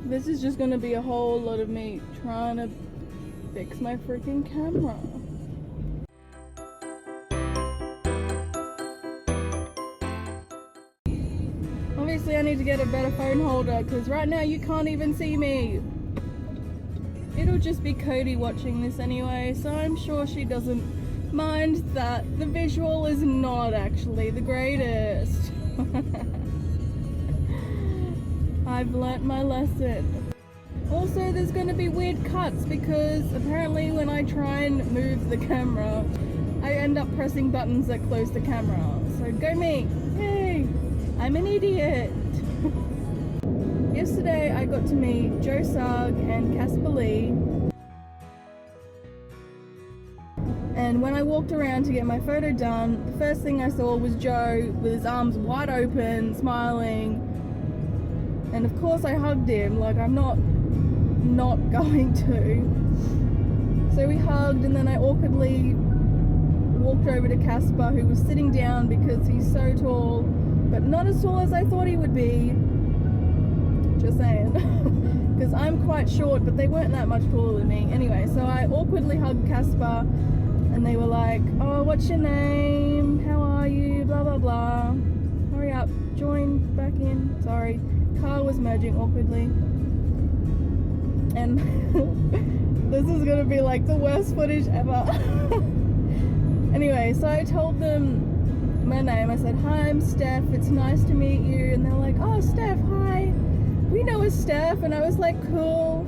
This is just gonna be a whole lot of me trying to fix my freaking camera. Obviously I need to get a better phone holder because right now you can't even see me. It'll just be Cody watching this anyway, so I'm sure she doesn't mind that the visual is not actually the greatest. I've learnt my lesson. Also, there's going to be weird cuts because apparently when I try and move the camera, I end up pressing buttons that close the camera. So go me! Yay! I'm an idiot! Yesterday I got to meet Joe Sugg and Caspar. And when I walked around to get my photo done, the first thing I saw was Joe with his arms wide open, smiling. And of course I hugged him, like I'm not going to. So we hugged, and then I awkwardly walked over to Caspar, who was sitting down because he's so tall, but not as tall as I thought he would be. Just saying. Because I'm quite short, but they weren't that much taller than me. Anyway, so I awkwardly hugged Caspar, and they were like, oh, what's your name? How are you? Blah, blah, blah. Hurry up. Join back in. Sorry. Car was merging awkwardly. And this is going to be like the worst footage ever. Anyway, so I told them my name. I said, hi, I'm Steph. It's nice to meet you. And they're like, oh, Steph, hi. We know a Steph. And I was like, cool.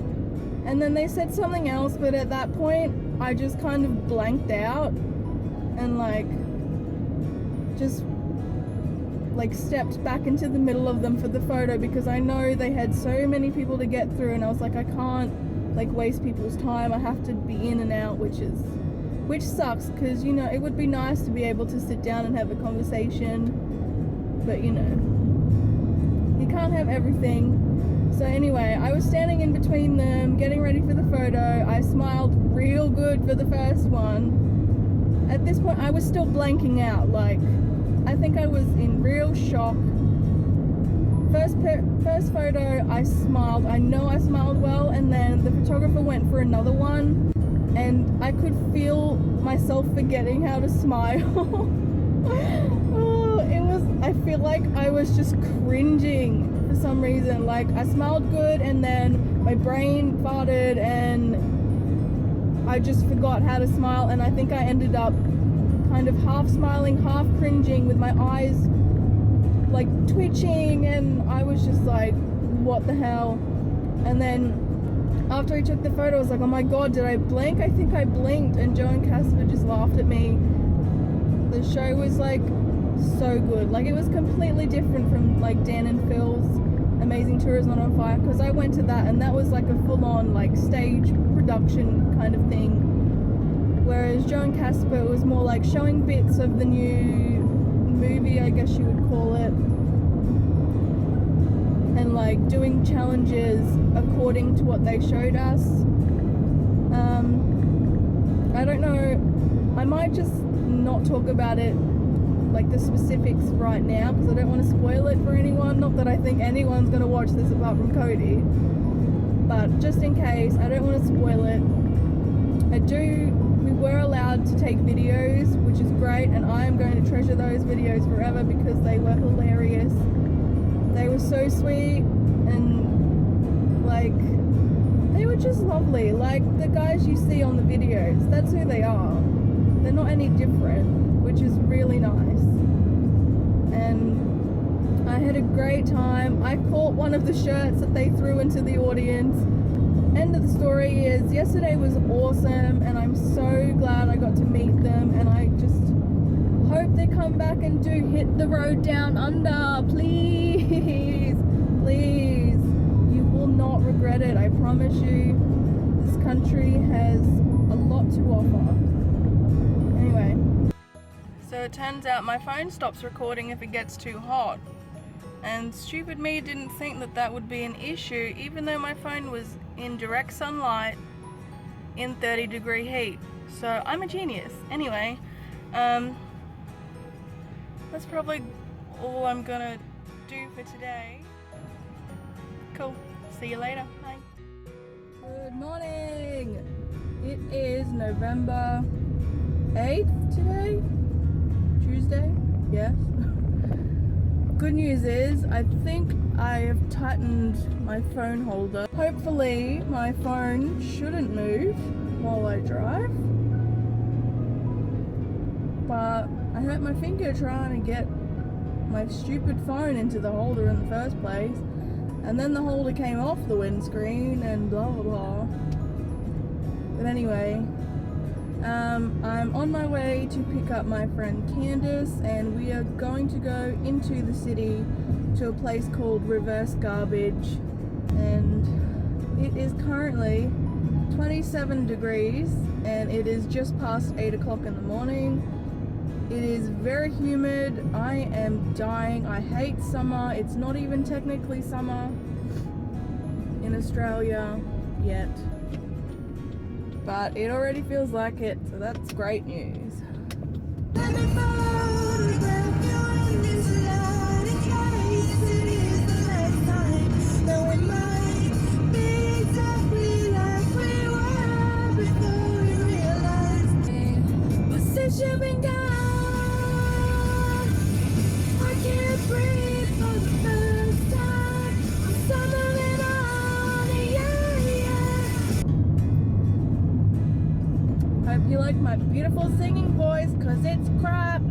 And then they said something else, but at that point I just kind of blanked out and just stepped back into the middle of them for the photo because I know they had so many people to get through, and I was like, I can't waste people's time. I have to be in and out, which sucks because, you know, it would be nice to be able to sit down and have a conversation, but you know, you can't have everything. So anyway, I was standing in between them, getting ready for the photo. I smiled real good for the first one. At this point, I was still blanking out. I think I was in real shock. First photo, I smiled. I know I smiled well, and then the photographer went for another one, and I could feel myself forgetting how to smile. I feel like I was just cringing for some reason. I smiled good, and then my brain farted and I just forgot how to smile, and I think I ended up kind of half smiling, half cringing with my eyes twitching, and I was just like, what the hell? And then after I took the photo, I was like, oh my god, did I blink? I think I blinked, and Joe and Caspar just laughed at me. The show was so good. It was completely different from Dan and Phil's Amazing Tourism on Fire, because I went to that and that was a full-on stage production kind of thing, whereas Joe and Caspar was more showing bits of the new movie, I guess you would call it, and doing challenges according to what they showed us. I don't know, I might just not talk about it, the specifics right now, because I don't want to spoil it for anyone. Not that I think anyone's going to watch this apart from Cody, but just in case, I don't want to spoil it. We were allowed to take videos, which is great, and I am going to treasure those videos forever because they were hilarious. They were so sweet, and they were just lovely. The guys you see on the videos, that's who they are. They're not any different, which is really nice. And I had a great time. I caught one of the shirts that they threw into the audience. End of the story is, yesterday was awesome, and I'm so glad I got to meet them, and I just hope they come back and do Hit the Road Down Under. Please, please. You will not regret it, I promise you. This country has a lot to offer. Anyway, so it turns out my phone stops recording if it gets too hot, and stupid me didn't think that would be an issue, even though my phone was in direct sunlight in 30-degree heat. So I'm a genius. Anyway, that's probably all I'm gonna do for today. Cool. See you later. Bye. Good morning. It is November 8th today. Tuesday? Yes. Good news is, I think I have tightened my phone holder. Hopefully my phone shouldn't move while I drive. But I hurt my finger trying to get my stupid phone into the holder in the first place. And then the holder came off the windscreen and blah blah blah. But anyway, I'm on my way to pick up my friend Candace, and we are going to go into the city to a place called Reverse Garbage, and it is currently 27 degrees and it is just past 8 o'clock in the morning. It is very humid. I am dying. I hate summer. It's not even technically summer in Australia yet, but it already feels like it, so that's great news. Since you've been gone, I can't breathe for the first time. I'm stumbling on, yeah. Hope you like my beautiful singing voice, cause it's crap.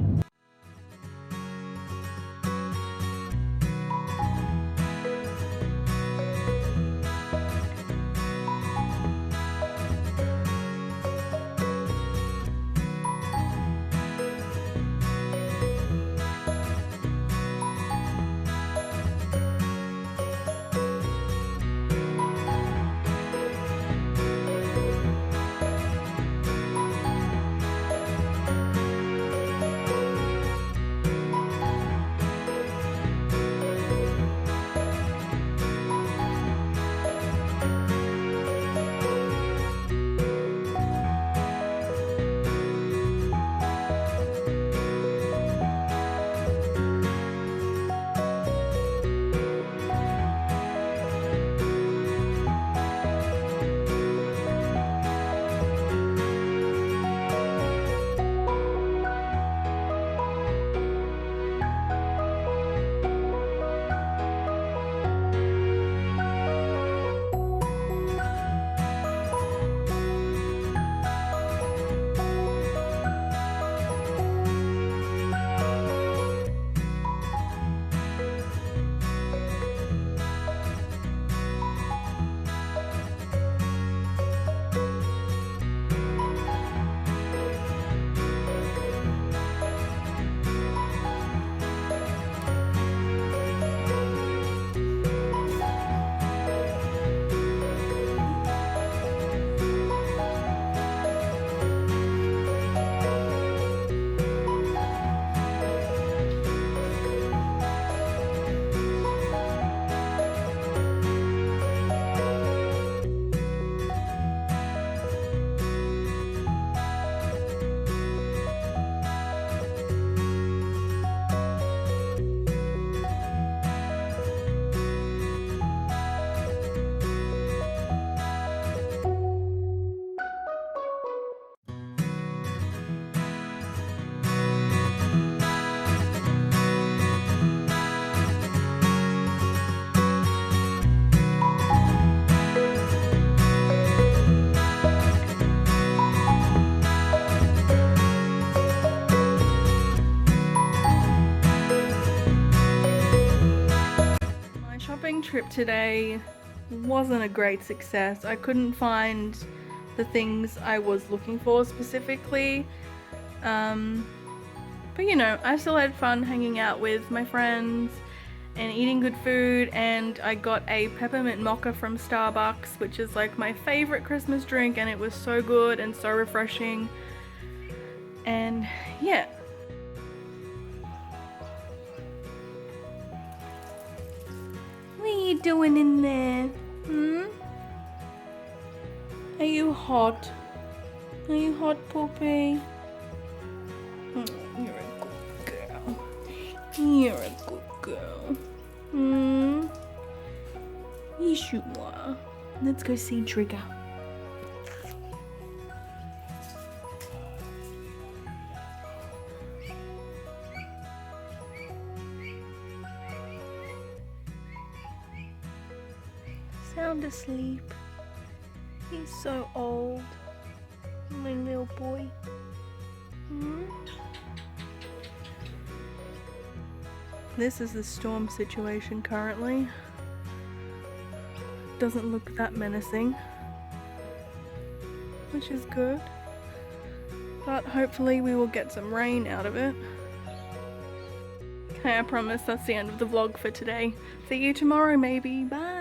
Trip today wasn't a great success. I couldn't find the things I was looking for specifically, but you know, I still had fun hanging out with my friends and eating good food, and I got a peppermint mocha from Starbucks, which is like my favorite Christmas drink, and it was so good and so refreshing. And yeah. What are you doing in there? Are you hot? Are you hot, Poopy? You're a good girl. You're a good girl. You sure. Let's go see Trigger. Sound asleep. He's so old. My little boy. This is the storm situation currently. Doesn't look that menacing, which is good. But hopefully we will get some rain out of it. Okay, I promise that's the end of the vlog for today. See you tomorrow maybe. Bye!